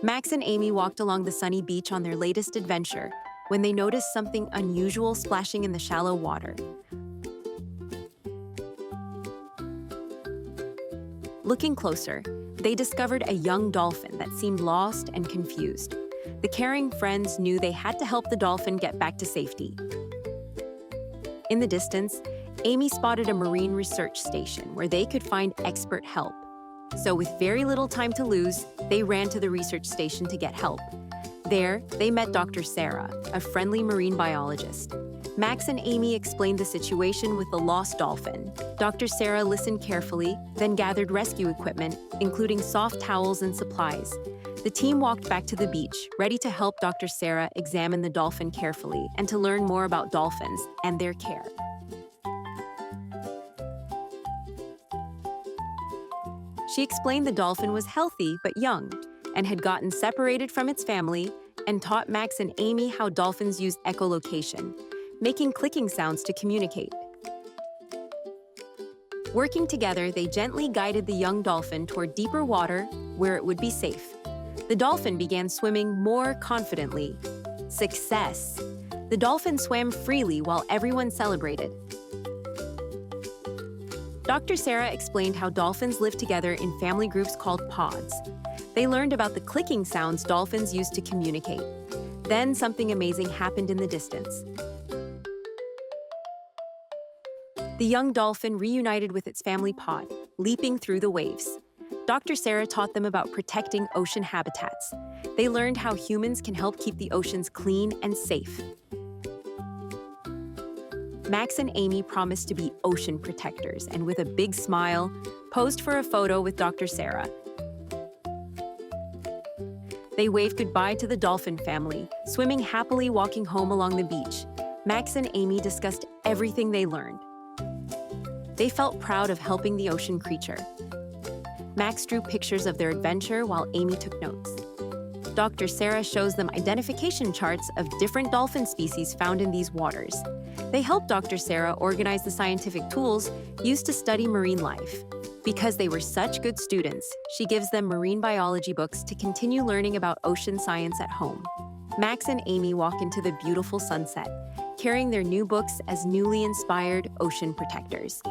Max and Amy walked along the sunny beach on their latest adventure when they noticed something unusual splashing in the shallow water. Looking closer, they discovered a young dolphin that seemed lost and confused. The caring friends knew they had to help the dolphin get back to safety. In the distance, Amy spotted a marine research station where they could find expert help. So with very little time to lose, they ran to the research station to get help. There, they met Dr. Sara, a friendly marine biologist. Max and Amy explained the situation with the lost dolphin. Dr. Sara listened carefully, then gathered rescue equipment, including soft towels and supplies. The team walked back to the beach, ready to help Dr. Sara examine the dolphin carefully and to learn more about dolphins and their care. She explained the dolphin was healthy but young and had gotten separated from its family, and taught Max and Amy how dolphins use echolocation, making clicking sounds to communicate. Working together, they gently guided the young dolphin toward deeper water where it would be safe. The dolphin began swimming more confidently. Success! The dolphin swam freely while everyone celebrated. Dr. Sara explained how dolphins live together in family groups called pods. They learned about the clicking sounds dolphins use to communicate. Then something amazing happened in the distance. The young dolphin reunited with its family pod, leaping through the waves. Dr. Sara taught them about protecting ocean habitats. They learned how humans can help keep the oceans clean and safe. Max and Amy promised to be ocean protectors and, with a big smile, posed for a photo with Dr. Sara. They waved goodbye to the dolphin family, swimming happily walking home along the beach. Max and Amy discussed everything they learned. They felt proud of helping the ocean creature. Max drew pictures of their adventure while Amy took notes. Dr. Sara shows them identification charts of different dolphin species found in these waters. They helped Dr. Sara organize the scientific tools used to study marine life. Because they were such good students, she gives them marine biology books to continue learning about ocean science at home. Max and Amy walk into the beautiful sunset, carrying their new books as newly inspired ocean protectors.